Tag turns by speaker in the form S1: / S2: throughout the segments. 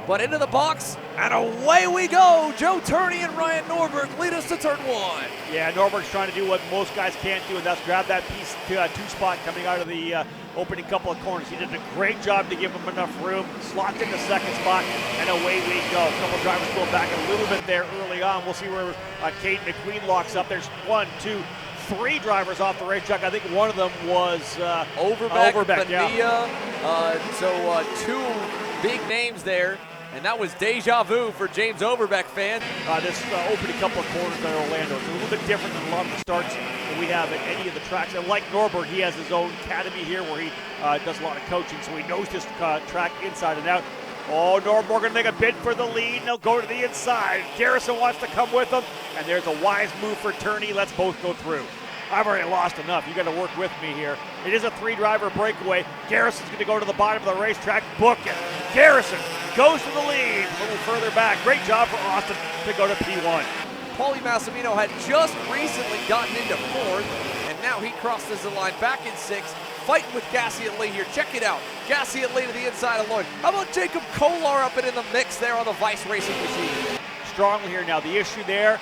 S1: but into the box, and away we go. Joe Turney and Ryan Norberg lead us to turn 1.
S2: Yeah, Norberg's trying to do what most guys can't do, and that's grab that piece two spot coming out of the opening couple of corners. He did a great job to give him enough room, slots in the second spot, and away we go. A couple drivers go back a little bit there early on. We'll see where Caden McQueen locks up. There's 1, 2, 3 drivers off the racetrack. I think one of them was
S1: Overbeck,
S2: yeah.
S1: Bonilla. So 2 big names there. And that was deja vu for James Overbeck fans.
S2: This opening couple of corners at Orlando. It's a little bit different than a lot of the starts that we have at any of the tracks. And like Norberg, he has his own academy here where he does a lot of coaching, so he knows this track inside and out. Oh, Norberg going to make a bid for the lead, and he'll go to the inside. Garrison wants to come with him, and there's a wise move for Turney. Let's both go through. I've already lost enough. You got to work with me here. It is a 3-driver breakaway. Garrison's going to go to the bottom of the racetrack. Book it. Garrison goes to the lead. A little further back. Great job for Austin to go to P1.
S1: Paulie Massimino had just recently gotten into 4th, and now he crosses the line back in 6th, fighting with Gassiet Lee here. Check it out. Gassiet Lee to the inside of Lloyd. How about Jacob Kolar up and in the mix there on the Vice Racing machine?
S2: Strongly here now. The issue there,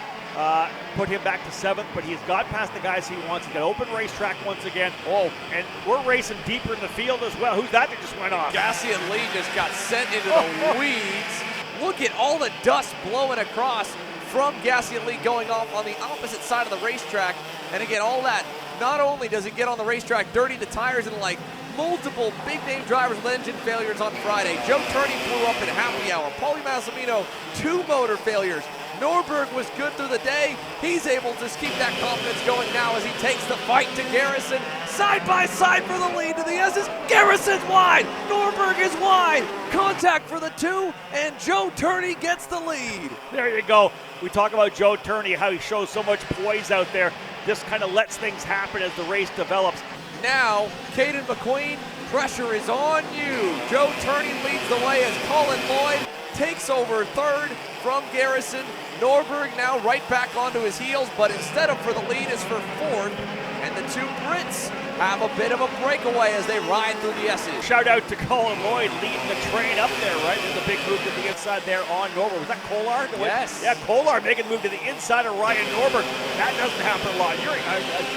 S2: put him back to 7th, but he's got past the guys he wants. He's got open racetrack once again. Oh, and we're racing deeper in the field as well. Who's that just went off?
S1: Gassiet Lee just got sent into the weeds. Look at all the dust blowing across from Gassiet Lee going off on the opposite side of the racetrack. And again, all that, not only does it get on the racetrack dirty the tires and like multiple big-name drivers with engine failures on Friday. Joe Turney blew up in happy hour. Paulie Massimino, 2 motor failures. Norberg was good through the day. He's able to keep that confidence going now as he takes the fight to Garrison. Side by side for the lead to the S's. Garrison's wide. Norberg is wide. Contact for the 2, and Joe Turney gets the lead.
S2: There you go. We talk about Joe Turney, how he shows so much poise out there. This kind of lets things happen as the race develops.
S1: Now, Caden McQueen, pressure is on you. Joe Turney leads the way as Colin Lloyd takes over 3rd from Garrison. Norberg now right back onto his heels, but instead of for the lead is for 4th. And the 2 Brits have a bit of a breakaway as they ride through the S's.
S2: Shout out to Colin Lloyd leading the train up there, right? There's a big move to the inside there on Norberg. Was that Kolar?
S1: Yes.
S2: Yeah, Kolar making a move to the inside of Ryan Norberg. That doesn't happen a lot.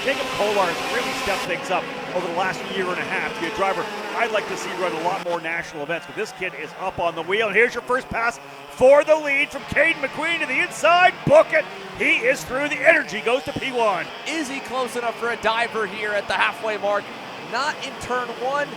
S2: Jacob Kolar has really stepped things up over the last year and a half to be a driver I'd like to see run a lot more national events, but this kid is up on the wheel. And here's your first pass for the lead from Caden McQueen to the inside. Book it. He is through. The energy goes to P1.
S1: Is he close enough for a diver here at the halfway mark? Not in turn 1,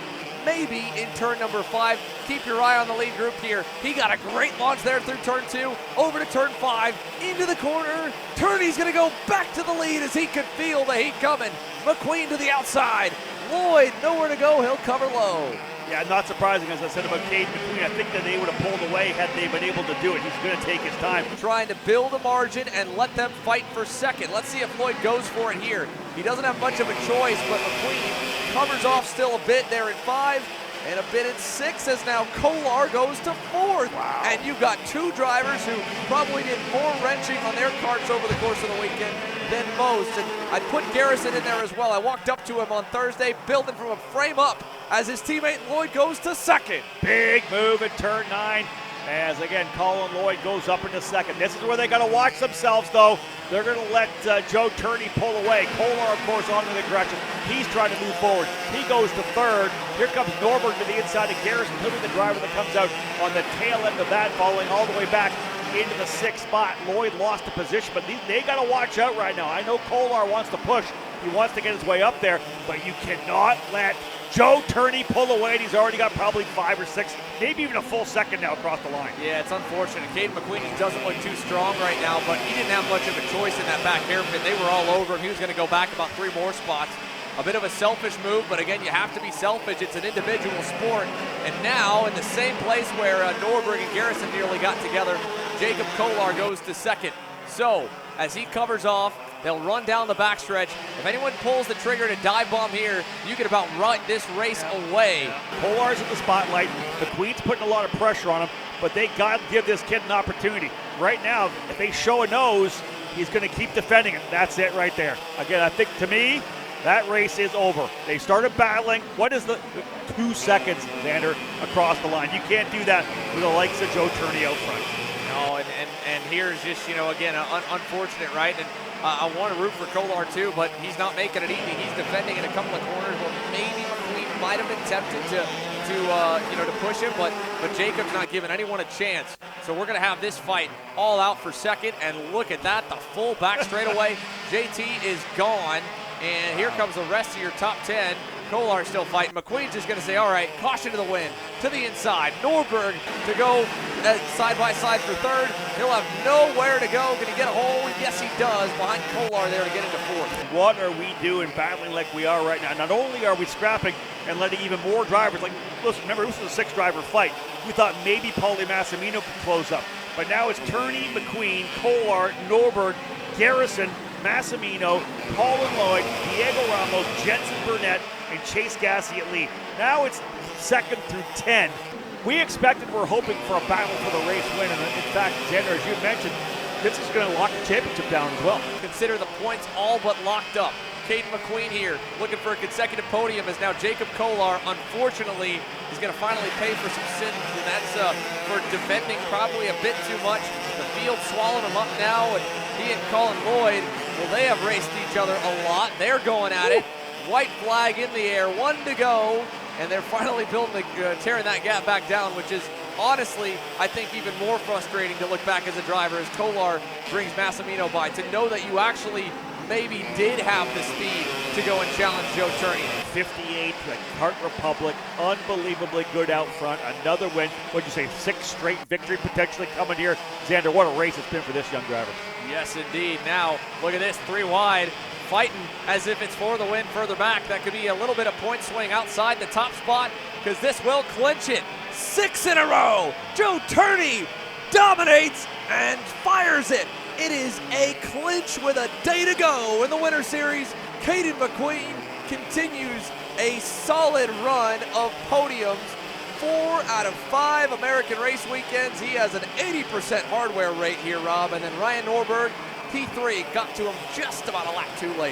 S1: maybe in turn number 5. Keep your eye on the lead group here. He got a great launch there through turn 2, over to turn 5, into the corner. Turney's gonna go back to the lead as he could feel the heat coming. McQueen to the outside. Lloyd, nowhere to go, he'll cover low.
S2: Yeah, not surprising, as I said about Caden McQueen. I think that they would have pulled away had they been able to do it. He's going to take his time.
S1: Trying to build a margin and let them fight for 2nd. Let's see if Lloyd goes for it here. He doesn't have much of a choice, but McQueen covers off still a bit there in 5 and a bit in 6 as now Kolar goes to 4th.
S2: Wow.
S1: And you've got 2 drivers who probably did more wrenching on their karts over the course of the weekend than most. And I put Garrison in there as well. I walked up to him on Thursday, building from a frame up as his teammate Lloyd goes to 2nd.
S2: Big move at turn 9 as, again, Colin Lloyd goes up into 2nd. This is where they got to watch themselves, though. They're going to let Joe Turney pull away. Kolar, of course, on to the correction. He's trying to move forward. He goes to 3rd. Here comes Norberg to the inside of Garrison. He'll be the driver that comes out on the tail end of that, following all the way back into the 6th spot. Lloyd lost the position, but they got to watch out right now. I know Kolar wants to push. He wants to get his way up there, but you cannot let Joe Turney pull away. He's already got probably 5 or 6, maybe even a full 2nd now across the line.
S1: Yeah, it's unfortunate. Caden McQueen doesn't look too strong right now, but he didn't have much of a choice in that back hairpin. They were all over him. He was going to go back about 3 more spots. A bit of a selfish move, but again, you have to be selfish. It's an individual sport. And now, in the same place where Norberg and Garrison nearly got together, Jacob Kolar goes to 2nd. So, as he covers off, they'll run down the backstretch. If anyone pulls the trigger to dive bomb here, you can about run this race away.
S2: Kolar's in the spotlight. McQueen's putting a lot of pressure on him, but they got to give this kid an opportunity. Right now, if they show a nose, he's going to keep defending it. That's it right there. Again, I think, to me, that race is over. They started battling. What is the 2 seconds, Xander, across the line. You can't do that with the likes of Joe Turney out front.
S1: No, and here's just, again, unfortunate, right? And I want to root for Kolar too, but he's not making it easy. He's defending in a couple of corners where maybe McQueen might have been tempted to push him, but Jacob's not giving anyone a chance. So we're going to have this fight all out for second, and look at that, the full back straightaway. JT is gone, and here comes the rest of your top 10. Kolar still fighting. McQueen's just going to say, all right, caution to the wind, to the inside. Norberg to go side by side for third. He'll have nowhere to go. Can he get a hold? Yes, he does. Behind Kolar there to get into fourth.
S2: What are we doing battling like we are right now? Not only are we scrapping and letting even more drivers, like, listen, remember, this was a 6-driver fight. We thought maybe Paulie Massimino could close up. But now it's Turney, McQueen, Kolar, Norberg, Garrison, Massimino, Colin Lloyd, Diego Ramos, Jensen Burnett, and Chase Gassy at lead. Now it's 2nd through 10. We expected, we're hoping for a battle for the race win. And in fact, Xander, as you mentioned, this is going to lock the championship down as well.
S1: Consider the points all but locked up. Caden McQueen here looking for a consecutive podium as now Jacob Kolar, unfortunately, is going to finally pay for some sins, and that's for defending probably a bit too much. The field swallowed him up now, and he and Colin Lloyd, well, they have raced each other a lot. They're going at it. White flag in the air, 1 to go, and they're finally tearing that gap back down, which is honestly, I think, even more frustrating to look back as a driver as Kolar brings Massimino by. To know that you actually maybe did have the speed to go and challenge Joe Turney.
S2: 58 to the Kart Republic, unbelievably good out front. Another win. What'd you say, 6 straight victory potentially coming here. Xander, what a race it's been for this young driver.
S1: Yes, indeed. Now, look at this, 3 wide. Fighting as if it's for the win further back. That could be a little bit of point swing outside the top spot because this will clinch it. 6 in a row. Joe Turney dominates and fires it. It is a clinch with a day to go in the Winter Series. Caden McQueen continues a solid run of podiums. 4 out of 5 American race weekends. He has an 80% hardware rate here, Rob. And then Ryan Norberg, P3, got to him just about a lap too late.